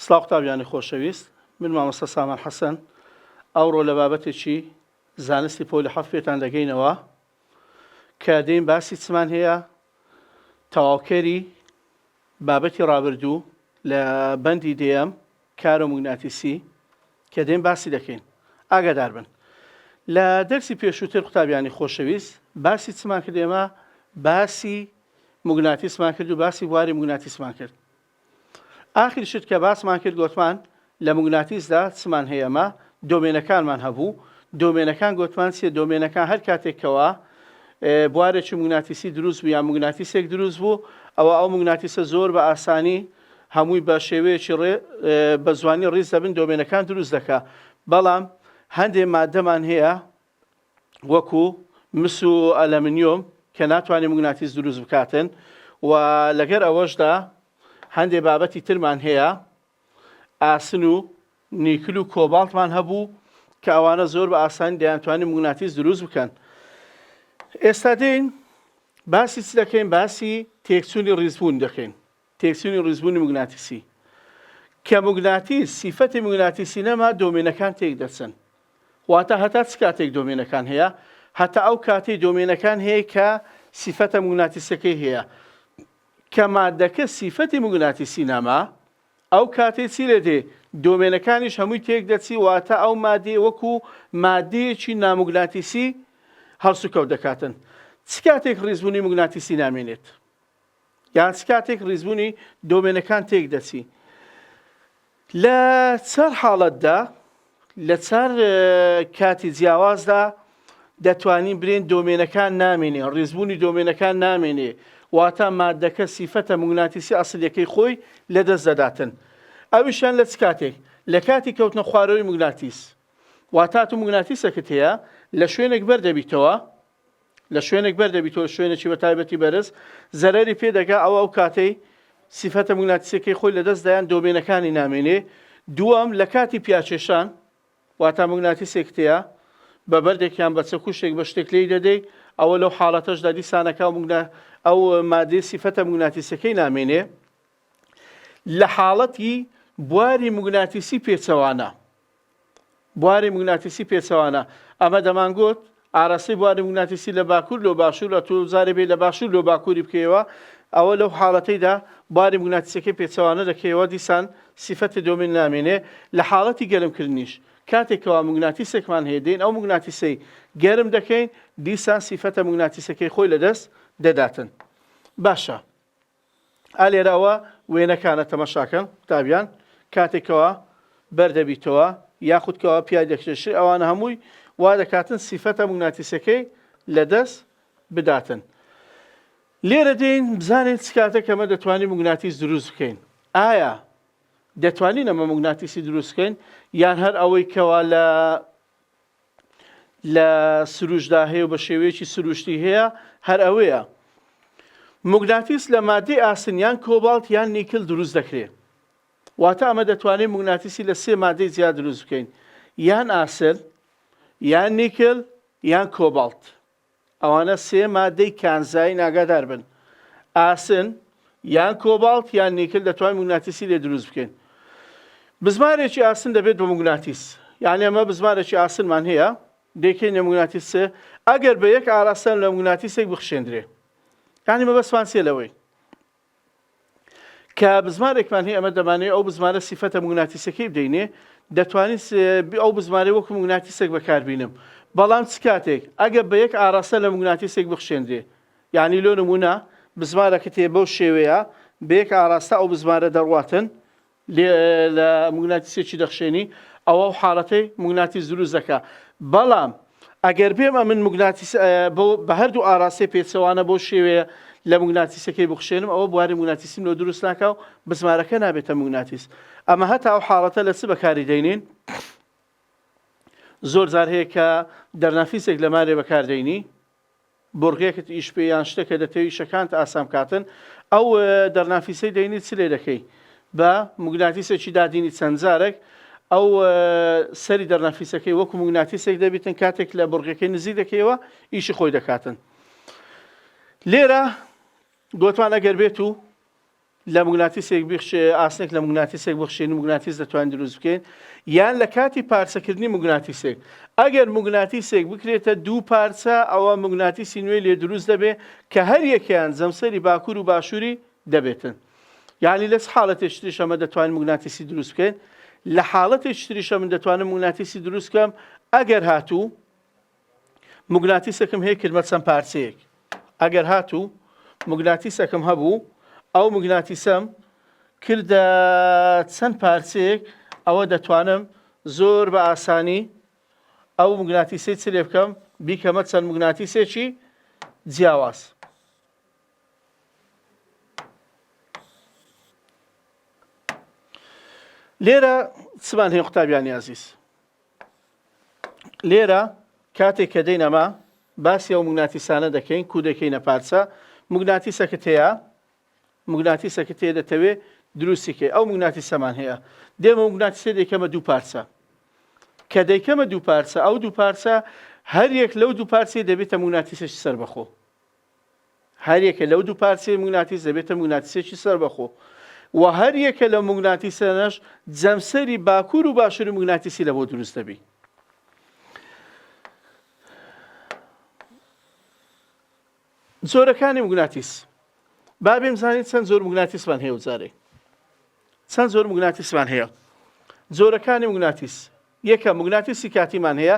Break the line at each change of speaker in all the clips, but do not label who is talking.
سڵاو قوتابیانی خۆشەویست، من مامۆستا سامان حەسەن ئەوڕۆ لە بابەتێکی زانستی پۆلی حەفت پێتان دەگەینەوە کە دەین باسی چمان هەیە تەواوکەری بابەتی ڕابردوو لە بەندی دێەم کارە موگناتیسی کە دەین باسی دەکەین. ئاگادار بن لە دەرسی پێشووتر قوتابیانی خۆشەویست باسی چمان کرد، ئێمە باسی موگناتیسمان کرد و باسی بواری موگناتیسمان کرد. ئاخر شت کە باسمان کرد گوتمان لە موگناتیسدا چمان هەیەمە دۆمێنەکانمان هەبوو. دۆمێنەکان گوتمان چیە؟ دۆمێنەکان هەر کاتێکەوە بوارێکی موگناتیسی دروست بوو یا موگناتیسێک دروست بوو، ئەو موگناتیسە زۆر بە ئاسانی هەمووی بە شێوەیەکی بە زوانی ڕیز دەبن دۆمێنەکان دروست دەکات. بەڵام هەندێک مادەمان هەیە وەکو مس و ئەلەمنیۆم کە ناتوانێت موگناتیس دروست بکاتن، و لەگەر ئەوەشدا هەندێک بابەتی ترمان هەیە، ئاسن و نیکل و کۆباڵتمان هەبوو کە ئەوانە زۆر بە ئاسانی دەیانتوانین موگناتیس دروست بکەن. ئێستا دێین باسی چ دەکەین؟ باسی تێکچوونی ڕیزبوون دەکەین، تێکچوونی ڕیزبوونی موگناتیسی کە موگناتیس سیفەتی موگناتیسی نەما دۆمێنەکان تێک دەچن. واتە هەتا چ کاتێک دۆمێنەکان هەیە؟ هەتا ئەو کاتەی دۆمێنەکان هەیە کە سیفەتە موگناتیسەکەی هەیە. کە مادەکە سیفەتی موگناتیسی نەما ئەو کاتێک چی لێ دێ؟ دۆمێنەکانیش هەمووی تێک دەچی، واتە ئەو مادەی وەکو مادەیەکی ناموگناتیسی هەڵسوکەوت دەکاتن. چ کاتێک ڕیزبوونی موگناتیسی نامێنێت؟ یان چ کاتێک ڕیزبوونی دۆمێنەکان تێک دەچی؟ لە چەند حاڵەتدا لە چەند کاتی جیاوازدا دەتوانین برێن دۆمێنەکان نامێنێ، ڕیزبوونی دۆمێنەکان نامێنێ، واتە مادەکە سیفەتە موگناتیسی ئەسڵیەکەی خۆی لەدەست دەداتن. ئەویشان لە چ کاتێک؟ لە کاتی کەوتنە خوارەوەی موگناتیس. واتە تو موگناتیسەکەت هەیە لە شوێنێک بەردەبیتەوە، لە شوێنێک بەردەبیتەوە، شوێنێکی بە تایبەتی بەرز، زەرەری پێدەگا ئەو کاتەی سیفەتە موگناتیسەکەی خۆی لەدەست دایان دۆمێنەکانی نامێنێ. دووەم لە کاتی پیاچێشان، واتە موگناتیسێک هەیە بە بەردێکیان بە چەکوشێک بە شتێک لێی دەدەی، ئەوە لەو حاڵەتەشدا دیسانەکە ئەو مادەی سیفەتە موگناتیسەکەی نامێنێ. لە حاڵەتی بواری موگناتیسی پێچەوانە، بواری موگناتیسی پێچەوانە، ئەمە دەمانگوت ئاراستەی بواری موگناتیسی لە باکوور لۆ باشوور لە توزارێ بێ لە باشوور لۆ باکووری بکەوە، ئەوە لەو حاڵەتەیدا بواری موگناتیسەکەی پێچەوانە دەکەوە، دیسان سیفەتی دۆمێن نامێنێ. لە حاڵەتی گەرمکردنیش کاتێکەوە موگناتیسێکمان هەیە دێن ئەو موگناتیسەی گەرم دەکەین، دیسان سیفەتە موگناتیسەکەی خۆی لەدەست دەداتن. باشە، ئالێراوە وێنەکانە تەمەشاکەن قوتابیان، کاتێکەوە بەردەبیتەوە یاخودکەوە پیای دەکێشێ، ئەوانە هەمووی وا دەکاتن سیفەتە موگناتیسەکەی لەدەست بداتن. لێرە دێین بزانین چ کاتێک ئەمە دەتوانین موگناتیس دروست بکەین. ئایا دەتوانین ئەمە موگناتیسی دروست بکەین، یان هەر ئەوەی کەوا لە سروشدا هەیە و بە شێوەیەکی سروشتی هەیە هەر ئەوەیە؟ موگناتیس لە مادەی ئاسن یان کۆباڵت یان نیکل دروست دەکرێت. واتە ئەمە دەتوانین موگناتیسی لە سێ مادەی زیاد دروست بکەین، یان ئاسن یان نیکل یان کۆباڵت. ئەوانە سێ مادەی کانزایی ئاگادار بن. ئاسن یان کۆباڵت یان نیکل دەتوانین موگناتیسی لێ دروست بکەین. بزمارێکی ئاسن دەبێت بە موگناتیس، یعنی ئەمە بزمارێکی ئاسنمان هەیە دەکەینە موگناتیسە ئەگەر بە یەک ئاراستە لە موگناتیسێک بخشێندرێ، یعنی مەبەستمان چییە لەوەی کە بزمارێکمان هەیە ئەمە دەمانێت ئەو بزمارە سیفەتە موگناتیسەکەی بدەینێ، دەتوانین ئەو بزمارە وەکو موگناتیسێک بەکاربینم. بەڵام چ کاتێک ئەگەر بە یەک ئاراستە لە موگناتیسێک بخشێندرێ، یعنی لۆ نمونە بزمارەکە تێ بەو شێوەیە بە یەک ئاراستە ئەو بزمارە دەڕواتن لە موگناتیسێکی دەخشێنی، ئەوە حاڵەتەی موگناتیس دروست دەکات. بەڵام ئەگەر بێمە من موگناتیس بە هەردوو ئاراستەی پێچەوانە بۆ شێوەیە لە موگناتیسەکەی بخشێنم، ئەوە بواری موگناتیسیم لۆ دروست ناکا و بزمارەکە نابێتە موگناتیس. ئەمە هەتا ئەو حاڵەتە لە چ بەکاری دەینین؟ زۆر جار هەیە کە دەرنافیسێک لە مارێ بەکاردەینی، بۆڕگەیەکت ئیش پێ یان شتێکە دەتەوی شەکانت ئاسام کاتن، ئەو دەرنافیسەی دەینی چ لێ دەکەی؟ بە موگناتیسێکی دادینی چەند جارێک ئەو سەری دەرنافیسەکەی وەکو موگناتیسێک دەبێتن، کاتێک لە بڕگەکەی نزیک دەکەیەوە ئیشی خۆی دەکاتن. لێرە گۆتوان ئەگەر بێت و لە موگناتیسێک ئاسنێک لە موگناتیسێک بخشێن موگناتیس دەتوانین دروست بکەین یان لە کاتی پارچەکردنی موگناتیسێک ئەگەر موگناتیسێک بکرێتە دوو پارچە ئەوە موگناتیسی نوێ لێ دروست دەبێت کە هەر یەکیان جەمسەری باکوور و باشووری دەبێتن یعنی لەس حاڵەتێک تریش ئەمە دەتوانین موگناتیسی دروست بکەین لە حاڵەتێک تریش من دەتوانم موگناتیسی دروست بکەم ئەگەر هاتوو موگناتیسەکەم هەیە کردمە چەند پارچەیەک ئەگەر هاتوو موگناتیسەکەم هەبوو ئەو موگناتیسەم کردە چەند پارچەیەک ئەوە دەتوانم زۆر بە ئاسانی ئەو موگناتیسەی چ لێ بکەم بیکەمە چەند موگناتیسێکی جیاواز. لێرە چمان هەیە قوتابیانی عەزیز لێرە کاتێک کە دەین ئەمە باسی ئەو موگناتیسانە دەکەین کو دەکەینە پارچە موگناتیسەکەت هەیە موگناتیسەکەت هەیە دەتەوێت دروستیکەی ئەو موگناتیسەمان هەیە دێمە موگناتیسە دەیکەمە دوو پارچە کە دەیکەمە دوو پارچە ئەو دوو پارچە هەر یەک لەو دوو پارچەی دەبێتە موگناتیسێکی سەربەخۆ هەر یەکە لەو دوو پارچەی موگناتیس دەبێتە موگناتیسێکی سەربەخۆ و هەر یەکە لە موگناتیسانەش جەمسەری باکوور و باشووری موگناتیسی لە بۆ دروست دەبی. زۆرەکانی موگناتیس با بێم زانین چەند زۆر موگناتیسمان هەیە وجارێ چەند زۆر موگناتیسمان هەیە زۆرەکانی موگناتیس یەکە موگناتیسی کاتیمان هەیە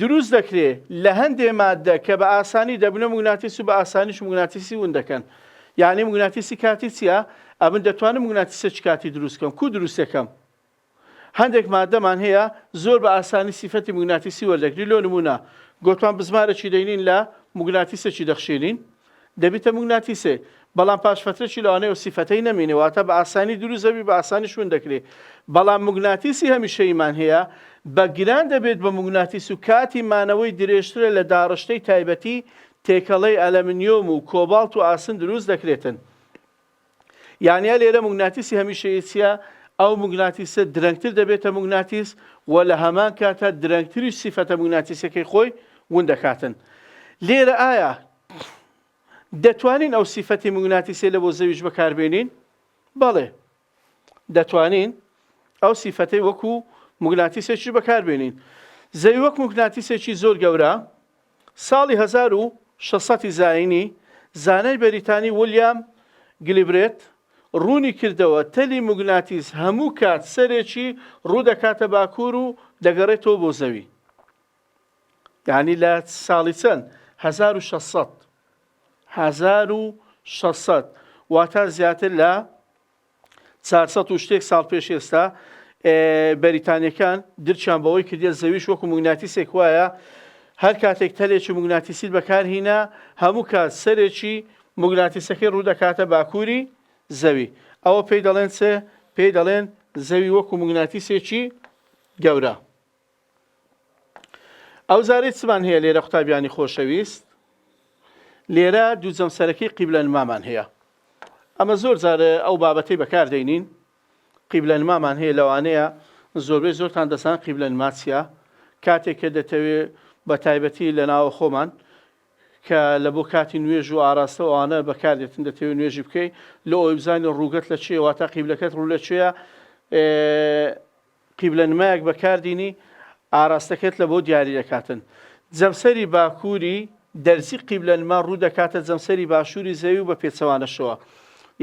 دروست دەکرێت لە هەندێک ماددە کە بە ئاسانی دەبنە موگناتیس و بە ئاسانیش موگناتیسی ون دەکەن یعنی موگناتیسی کاتی چییە؟ ئەمن دەتوانم موگناتیسێکی کاتی دروست بکەم کو دروست دەکەم هەندێک ماددەمان هەیە زۆر بە ئاسانی سیفەتی موگناتیسی وەردەگری لۆ نمونە گۆتوان بزمارێکی دەینین لە موگناتیسێکی دەخشێنین دەبێتە موگناتیسێ بەڵام پاش فترێکی لەوانەیە سیفەتەی نەمێنێواتە بە ئاسانی دروست دەبی بە ئاسانی شوون دەکرێت بەڵام موگناتیسی هەمیشەیمان هەیە بە گران دەبێت بە موگناتیس و کاتی مانەوەی درێژترە لە داڕشتەی تایبەتی تێکەڵەی ئەلەمنیۆم و کۆباڵت و ئاسن دروست دەکرێتن یانیا لێرە موگناتیسی هەمیشەیەتیە ئەو موگناتیسە درەنگتر دەبێتە موگناتیس و لە هەمان کاتە درەنگتریش سیفەتە موگناتیسەکەی خۆی ون دەکاتن لێرە ئایا دەتوانین ئەو سیفەتی موگناتیسێ لە بۆ زەویش بەکاربێنین بەڵێ دەتوانین ئەو سیفەتەی وەکو موگناتیسێکی بەکاربێنین زەوی وەک موگناتیسێکی زۆر گەورە ساڵی 1600 زاینی زانای بەریتانی ویلیام گلیبرێت ڕوونی کردەوە تەلی موگناتیس هەموو کات سەرێکی ڕوو دەکاتە باکوور و دەگەڕێتەوە بۆ زەوی یعنی لە ساڵی چەند 1600 واتە زیاتر لە 400 و شتێک ساڵ پێش ئێستا بەریتانیەکان درچیان بەوەی کردێت زەویش وەکو موگناتیسێک وایە هەر کاتێک تەلێکی موگناتیسیت بەکارهێنا هەموو کات سەرێکی موگناتیسەکەی ڕوو دەکاتە باکووری زەوی ئەوە پێی دەڵێن چێ پێی دەڵێن زەوی وەکو موگناتیسێکی گەورە. ئەو زارەی چمان هەیە لێرە قوتابیانی خۆشەویست لێرە دوو جەمسەرەکەی قیبلەنمامان هەیە ئەمە زۆر جارە ئەو بابەتەی بەکاردێنین قیبلەنمامان هەیە لەوانەیە زۆربەی زۆرتان دەزان قیبلەنما چییە کاتێک کە دەتەوێت بە تایبەتی لە ناوە خۆمان کە لە بۆ کاتی نوێژ و ئاراستە ئەوانە بەکاردێتن دەتەوێت نوێژی بکەیت لە ئەوی بزانین ڕووگەت لە چێ واتە قیبلەکەت ڕوو لە چێە قیبلەنمایەک بەکاردینی ئاراستەکەت لە بۆ دیاری دەکاتن جەمسەری باکووری دەرزی قیبلەنما ڕوو دەکاتە جەمسەری باشووری زەوی و بە پێچەوانەشەوە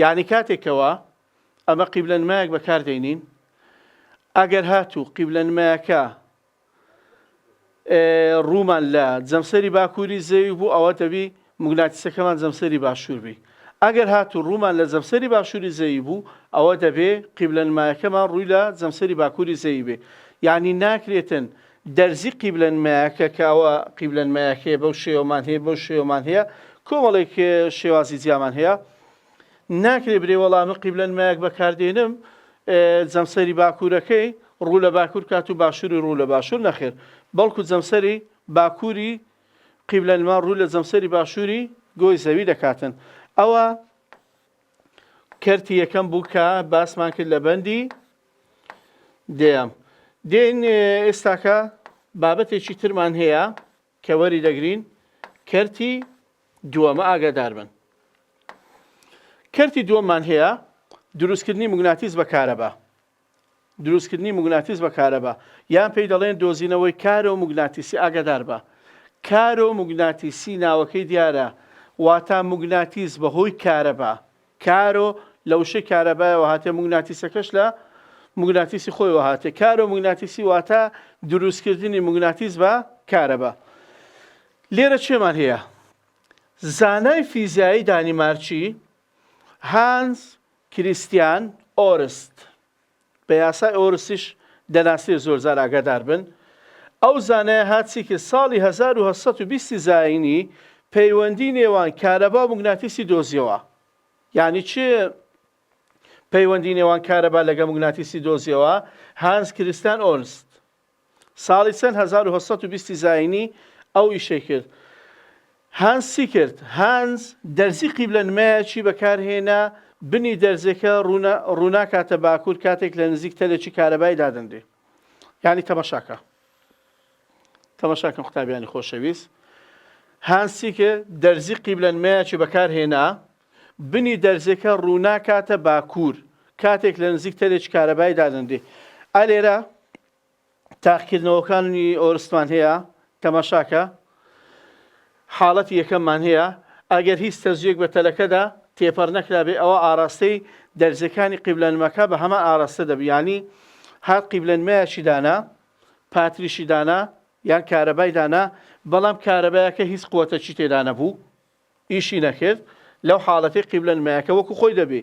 یعنی کاتێکەوە ئەمە قیبلەنمایەک بەکاردێنین ئەگەر هاتوو قیبلەنمایەکە ڕوومان لە جەمسەری باکووری زەوی بوو ئەوە دەبی موگناتیسەکەمان جەمسەری باشوور بی ئەگەر هاتوو ڕوومان لە جەمسەری باشووری زەوی بوو ئەوە دەبێ قیبلەنمایەکەمان ڕووی لە جەمسەری باکووری زەوی بێ یعنی ناکرێتن دەرزی قیبلەنمایەکە کە ئەوە قیبلەنمایەکەیە بەو شێوەمان هەیە بەو شێوەمان هەیە کۆمەڵێک شێوازی جیامان هەیە ناکرێ برێ وەڵامە قیبلەنمایەک بەکاردێنم جەمسەری باکوورەکەی ڕوو لە باکوور کات و باشووری ڕوو لە باشوور نەخێر بەڵکو جەمسەری باکووری قیبلەنما ڕوو لە جەمسەری باشووری گۆی زەوی دەکاتن ئەوە کەرتی یەکەم بوو کە باسمان کرد لە بەندی دێم دێن ئێستاکە بابەتێکی ترمان هەیە کە وەری دەگرین کەرتی دووەمە ئاگادار بن کەرتی دووەممان هەیە دروستکردنی موگناتیس بە کارەبا. دروستکردنی موگناتیس بە کارەبا یان پێی دەڵێن دۆزینەوەی کارە و موگناتیسی ئاگادار بە. کارە و موگناتیسی ناوەکەی دیارە، واتە موگناتیس بەهۆی کارەبا. کارۆ لە وشەی کارەبایەوە هاتێ، موگناتیسەکەش لە موگناتیسی خۆیەوە هاتێ. کارە و موگناتیسی واتە دروستکردنی موگناتیس بە کارەبا. لێرە چێمان هەیە؟ زانای فیزیایی دانیمارکی هانس کریستیان ئۆرست، بە یاسای ئۆرستیش دەناسێ زۆرجار ئاگادار بن. ئەو زانایە هاچی کە ساڵی 1920 زاینی پەیوەندی نێوان کارەبا و موگناتیسی دۆزیەوە. یعنی چێ پەیوەندی نێوان کارەبا لەگە موگناتیسی دۆزیەوە؟ هانس کریستیان ئۆرست ساڵی چەند 1920 زاینی ئەو ئیشەی کرد. هانسی کرد؟ هانس دەرزی قیبلەنمایەکی بەکارهێنا، بنی دەرزەکە ڕووناکاتە باکوور کاتێک لە نزیک تەلێکی کارەبای دادەندێ. یعنی تەماشاکە قوتابیانی خۆشەویست. هانسی کە دەرزی قیبلەنمایەکی بەکارهێنا، بنی دەرزەکە ڕووناکاتە باکوور کاتێک لە نزیک تەلێکی کارەبای دادەندێ. ئالێرە تاقیکردنەوەکانی ئۆرستمان هەیە. تەماشاکە حاڵەتی یەکەممان هەیە، ئەگەر هیچ تەزویەک بە تەلەکەدا تێپەڕ نەکرابێ، ئەوە ئاراستەی دەرزەکانی قیبلەنمەکە بە هەمان ئاراستە دەبێت. یعنی هات قیبلەنمایەکی دانا، پاتریشی دانا یان کارەبای دانا، بەڵام کارەبایەکە هیچ قووەتەکی تێدا نەبوو، ئیشی نەکرد، لەو حاڵەتی قیبلەنمایەکە وەکو خۆی دەبێ.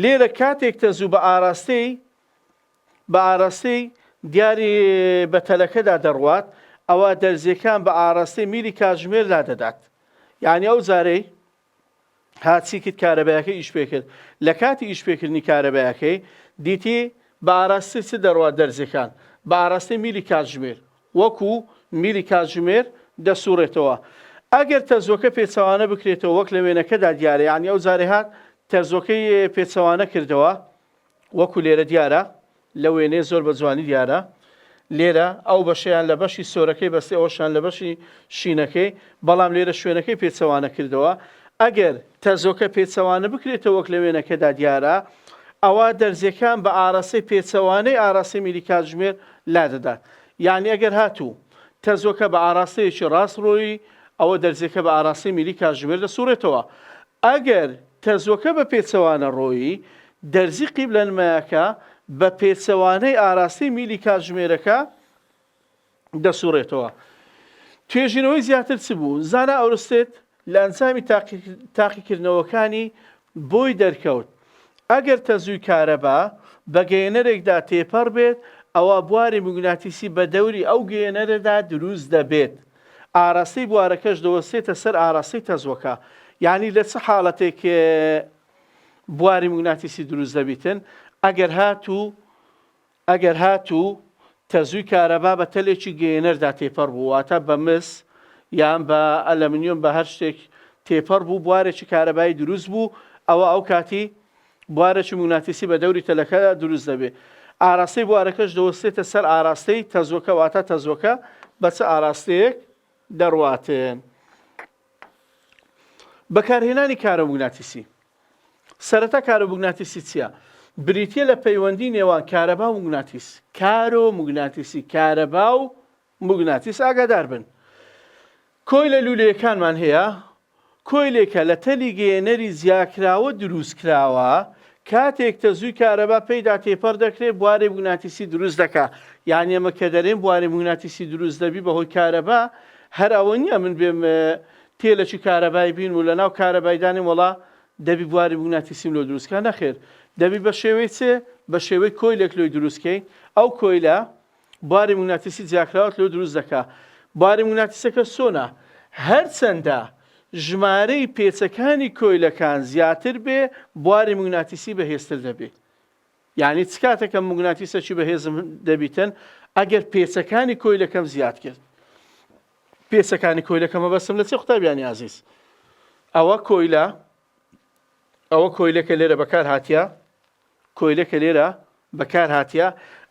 لێرە کاتێک تەزوو بە ئاراستەی دیاری بە تەلەکەدا دەڕوات، ئەوە دەرزیەکان بە ئاراستەی میلی کاتژمێر دادەدات. یعنی ئەو زارەی هاچی کرد کارەبایەکە ئیش پێ کرد، لە کاتی ئیش پێکردنی کارەبایەکەی دیتی بە ئاراستەی چ دەڕوات دەرزەکان؟ بە ئاراستەی میلی کاتژمێر، وەکو میلی کاتژمێر دەسوڕێتەوە. ئەگەر تەزۆکە پێچەوانە بکرێتەوە وەک لە وێنەکەدا دیارە، یعنی ئەو زارێ هات تەزۆکەی پێچەوانە کردەوە وەکو لێرە دیارە، لە وێنێ زۆر بە جوانی دیارە. لێرە ئەو بەشیان لە بەشی سۆرەکەی بەستێ، ئەوشان لە بەشی شینەکەی، بەڵام لێرە شوێنەکەی پێچەوانە کردەوە. ئەگەر تەزۆکە پێچەوانە بکرێتەوە وەک لە وێنەکەدا دیارە، ئەوە دەرزیەکان بە ئاراستەی پێچەوانەی ئاراستەی میلی کاتژمێر لادەدات. یعنی ئەگەر هاتوو تەزۆکە بە ئاراستەیەکی ڕاستڕۆیی، ئەوە دەرزەکە بە ئاراستەی میلی کاتژمێر دەسوڕێتەوە. ئەگەر تەزۆکە بە پێچەوانە ڕۆیی، دەرزی قیبلەنمایەکە بە پێچەوانەی ئاراستەی میلی کاتژمێرەکە دەسوڕێتەوە. توێژینەوەی زیاتر چ بوو؟ زانا ئەوروستێت لە ئەنجامی تاقیکردنەوەکانی بۆی دەرکەوت ئەگەر تەزووی کارەبا بە گەیەنەرێکدا تێپەڕ بێت، ئەوە بواری موگناتیسی بە دەوری ئەو گەیەنەرەدا دروست دەبێت. ئاراستەی بوارەکەش دەوەستێتە سەر ئاراستەی تەزوەکە. یعنی لە چ حاڵەتێک بواری موگناتیسی دروست دەبیتن؟ ئەگەر هاتوو تەزووی کارەبا بە تەلێکی گەیەنەردا تێپەڕ بوو، واتە بە مس یان بە ئەلەمینیۆم بە هەر شتێک تێپەڕ بوو، بوارێکی کارەبایی دروست بوو، ئەوە ئەو کاتی بوارێکی موگناتیسی بە دەوری تەلەکە دروست دەبێت. ئاراستەی بوارەکەش دەوەستێتە سەر ئاراستەی تەزوەکە، واتە تەزوەکە بە چ ئاراستەیەک دەڕواتن. بەکارهێنانی کارە موگناتیسی. سەرەتا کارە موگناتیسی چییە؟ بریتیە لە پەیوەندی نێوان کارەبا و موگناتیس. کارۆ موگناتیسی، کارەبا و موگناتیس ئاگادار بن. کۆی لە لولەیەکانمان هەیە، کۆیلێکە لە تەلی گەیەنەری زیاکراوە دروست کراوە، کاتێک تەزووی کارەبا پێیدا تێپەڕ دەکرێت بواری موگناتیسی دروست دەکا. یعنی ئەمە کە دەرێن بواری موگناتیسی دروست دەبی بەهۆی کارەبا، هەر ئەوە نییە من بێم تێلەکی کارەبای بین و لە ناو کارەبایدانیم وڵا دەبی بواری موگناتیسیم لۆ دروستکە. نەخێر، دەبی بە شێوەی چێ؟ بە شێوەی کۆیلێک لۆی دروستکەی. ئەو کۆیلە بواری موگناتیسی جیاکراوت لۆ دروست دەکا. بواری موگناتیسەکە چۆنە؟ هەرچەندە ژمارەی پێچەکانی کۆیلەکان زیاتر بێ، بواری موگناتیسی بەهێزتر دەبێت. یعنی چ کاتێکە موگناتیسەکی بەهێزم دەبیتن؟ ئەگەر پێچەکانی کۆیلەکەم زیاد کرد. پێچەکانی کۆیلەکەمە بەسم لە چێ قوتابیانی عەزیز؟ ئەوە کۆیلەکە لێرە بەکار هاتیە، کۆیلەکە لێرە بەکار هاتیە.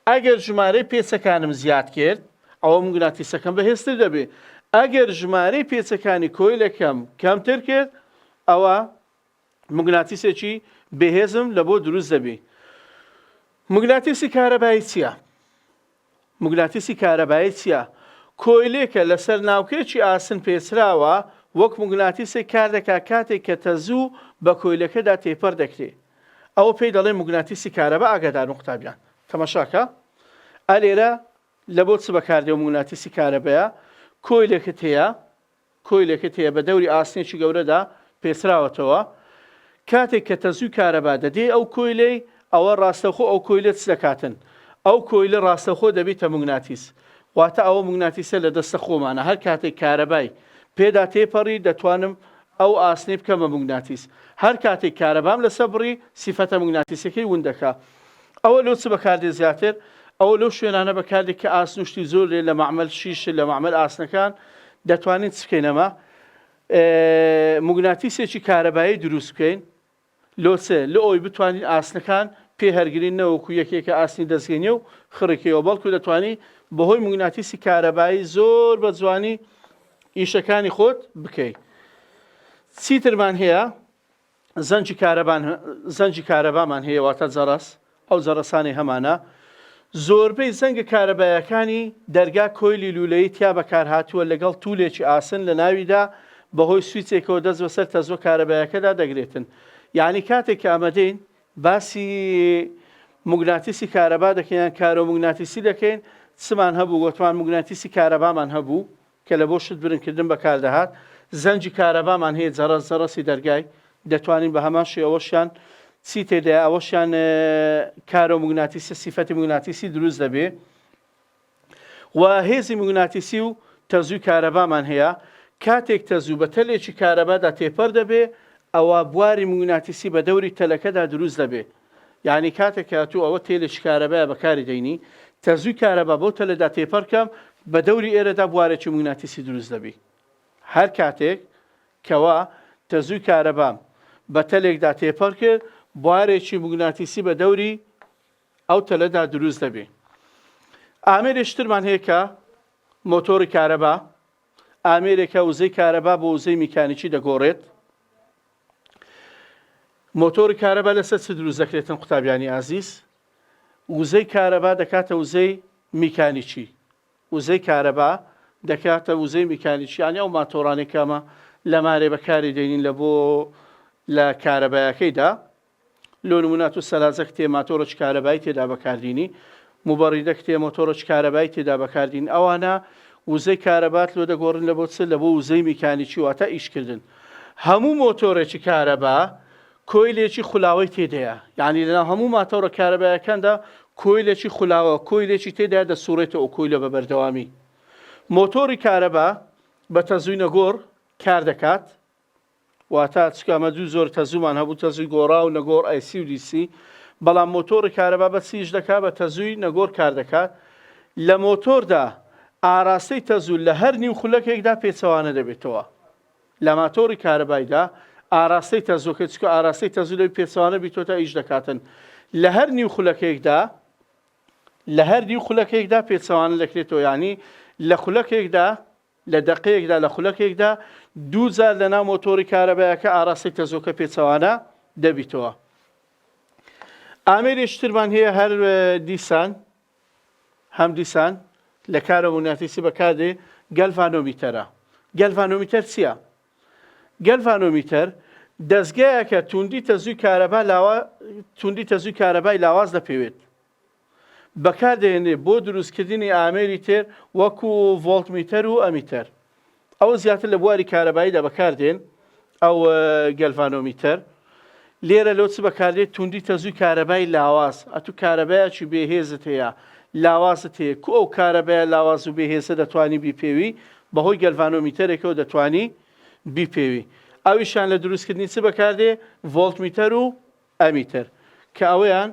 ئەگەر ژمارەی پێچەکانم زیاد کرد، ئەوە موگناتیسەکەم بەهێزتر دەبێت. ئەگەر ژمارەی پێچەکانی کۆیلەکەم کەمتر کرد، ئەوە موگناتیسێکی بەهێزم لە بۆ دروست دەبێ. موگناتیسی کارەبایی چییە؟ موگناتیسی کارەبایی چییە؟ کۆیلێکە لەسەر ناوکێکی ئاسن پێچراوە وەک موگناتیسێک کار دەکات کاتێک کە تەزوو بە کۆیلەکەدا تێپەر دەکرێت. ئەوە پێی دەڵێ موگناتیسی کارەبا ئاگادار و قوتابیان. تەماشاکە ئەلێرە لە بۆ چ بەکاردێ و موگناتیسی کارەبەیە کۆیلێکت هەیە بە دەوری ئاسنێکی گەورەدا پێچراوەتەوە کاتێک کە تەزووی کارەبا دەدێ ئەو کۆیلەی ئەوە ڕاستەخۆ ئەو کۆیلە چ دەکاتن ئەو کۆیلە ڕاستەخۆ دەبێتە موگناتیس واتە ئەوە موگناتیسە لە دەستە خۆمانە هەر کاتێک کارەبای پێدا تێپەڕی دەتوانم ئەو ئاسنێ بکەمە موگناتیس هەر کاتێک کارەبام لەسەر بڕی سیفەتە موگناتیسەکەی ون دەکا. ئەوە لەو چ بەکاردێ زیاتر ئەوە لەو شوێنانە بەکاردێک کە ئاسنوشتی زۆر لێ لە معمەل شیش لە معمەل ئاسنەکان دەتوانین چ بکەینەمە موگناتیسێکی کارەبایی دروست بکەین لۆچێ لە ئەوی بتوانین ئاسنەکان پێ هەرگرین نەوەکو یەکێکە ئاسنی دەستگەینێ و خڕێکەوە بەڵکو دەتوانی بەهۆی موگناتیسی کارەبایی زۆر بە جوانی ئیشەکانی خۆت بکەیت. چیترمان هەیە زەنجی کارەبامان هەیە واتە جەڕەس ئەو جەڕەسانی هەمانە زۆربەی زەنگە کارەبایەکانی دەرگا کۆیلی لولەیی تیا بەکارهاتووە لەگەڵ توولێکی ئاسن لە ناویدا بەهۆی سویچێکەوە دەست بەسەر تەزۆ کارەبایەکەدا دەگرێتن. یعنی کاتێک کە ئەمەدەین باسی موگناتیسی کارەبا دەکەین کارۆ موگناتیسی دەکەین چمان هەبوو گۆتمان موگناتیسی کارەبامان هەبوو کە لە بۆ شت برنکردن بەکاردەهات زەنجی کارەبامان هەیە جەڕەسی دەرگای دەتوانین بە هەمان شێوەشیان چی تێدایە ئەوەشیان کارۆ موگناتیسی سیفەتی موگناتیسی دروست دەبێ و هێزی موگناتیسی و تەزووی کارەبامان هەیە کاتێک تەزوو بە تەلێکی کارەبادا تێپەر دەبێ ئەوە بواری موگناتیسی بە دەوری تەلەکەدا دروست دەبێ. یعنی کاتێک هاتوو ئەوە تێلێکی کارەبایە بەکاری دەینی تەزووی کارەبا بۆ تەلەدا تێپەر کەم بە دەوری ئێرەدا بوارێکی موگناتیسی دروست دەبێ. هەر کاتێک کەوا تەزووی کارەبام بە تەلێکدا تێپەر کرد بوارێکی موگناتیسی بە دەوری ئەو تەلەدا دروست دەبێ. ئامێرێشترمان هەیە کە مۆتۆری کارەبا ئامێرێکە وزەی کارەبا بۆ وزەی میکانیکی دەگۆڕێت. مۆتۆری کارەبا لەسەر چ دروست دەکرێتن قوتابیانی ئازیز؟ وزەی کارەبا دەکاتە وزەی میکانیکی وزەی کارەبا دەکاتە وزەی میکانیکی یانی ئەو ماتۆڕانێکەمە لە مارێ بەکاری دێنین لە بۆ لە کارەبایەکەیدا لۆ نمونات و سەلازەک تێ ماتۆرۆچ کارەبایی تێدا بەکاردینی موبەڕیدەک تێ مۆتۆرۆچ کارەبایی تێدا بەکاردین ئەوانە وزەی کارەبات لۆ دەگۆڕن لە بۆ چ لە بۆ وزەی میکانیکی واتە ئیشکردن. هەموو مۆتۆرێکی کارەبا کۆیلێکی خولاوەی تێدایە یعنی لەناو هەموو ماتۆرە کارەبایەکاندا کۆیلێکی خولاوە کۆیلێکی تێدا دەسوڕێتە ئەو کۆیلە بە بەردەوامی. مۆتۆری کارەبا بە تەزووی نەگۆڕ کار دەکات واتە چکەمە دوو زۆر تەزوومان هەبوو تەزووی گۆڕا و نەگۆڕ ئایسی و دیسی بەڵام مۆتۆری کارەبا بە چیش دەکات بە تەزووی نەگۆڕ کار دەکات. لە مۆتۆردا ئاراستەی تەزوو لە هەر نیو خولەکێکدا پێچەوانە دەبێتەوە. لە ماتۆری کارەبایدا ئاراستەی تەزۆکە چکە ئاراستەی تەزوو لەوی پێچەوانە بیتۆتە ئیش دەکاتن لە هەر نیو خولەکێکدا پێچەوانە دەکرێتەوە یعنی لە خولەکێکدا لە دەقەیەکدا لە خولەکێکدا دوو جار لەناو مۆتۆری کارەبایەکە ئاراستەی تەزۆکە پێچەوانە دەبیتەوە. ئامێرێشترمان هەیە هەر دیسان لە کارە موگناتیسی بەکاردێ گەلڤانۆمیتەرە. گەلڤانۆمیتەر چییە؟ گەلڤانۆمیتەر دەستگایەکە توندی تەزووی کارەبای لاواز دەپێوێت بەکاردێنێ بۆ دروستکردنی ئامێری تر وەکو ڤۆڵتمیتەر و ئەمیتەر. ئەوە زیاتر لە بواری کارەباییدا بەکاردێن ئەو گەلڤانۆمیتەر لێرە لۆ چ بەکاردێت توندی تەزووی کارەبای لاواز ئەتو کارەبایەکی بێهێزت هەیە لاوازت هەیە کو ئەو کارەبایە لاواز و بێهێزە دەتوانی بیپێوی بەهۆی گەلڤانۆمیتەرێکەوە دەتوانی بیپێوی. ئەویشان لە دروستکردنی چ بەکاردێ ڤۆڵتمیتەر و ئەمیتەر کە ئەوەیان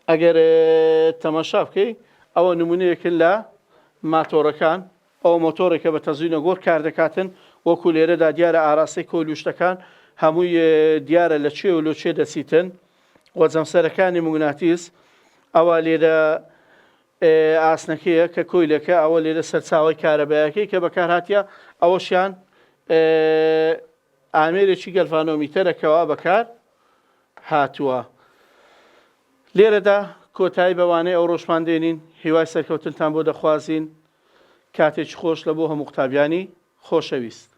ئەگەر تەماشا بکەی ئەوە نمونەیەکن لە ماتۆرەکان ئەو مۆتۆرێکە بە تەزووی نەگۆڕ کار دەکاتن وەکو لێرەدا دیارە ئاراستەی کۆلوشتەکان هەمووی دیارە لە چێ و لۆ چێ دەچیتن وەجەمسەرەکانی موگناتیس ئەوە لێرە ئاسنەکەیە کە کۆیلەکە ئەوە لێرە سەرچاوی کارەبایەکەی کە بەکارهاتیە ئەوەشیان ئامێرێکی گەلڤانۆمیتەرەکەوە بەکار هاتووە. لێرەدا کۆتایی بەوانەی ئەو ڕۆژمان دێنین، هیوای سەرکەوتنتان بۆ دەخوازین. کاتێکی خۆش لە بۆ هەموو قوتابیانی خۆشەویست.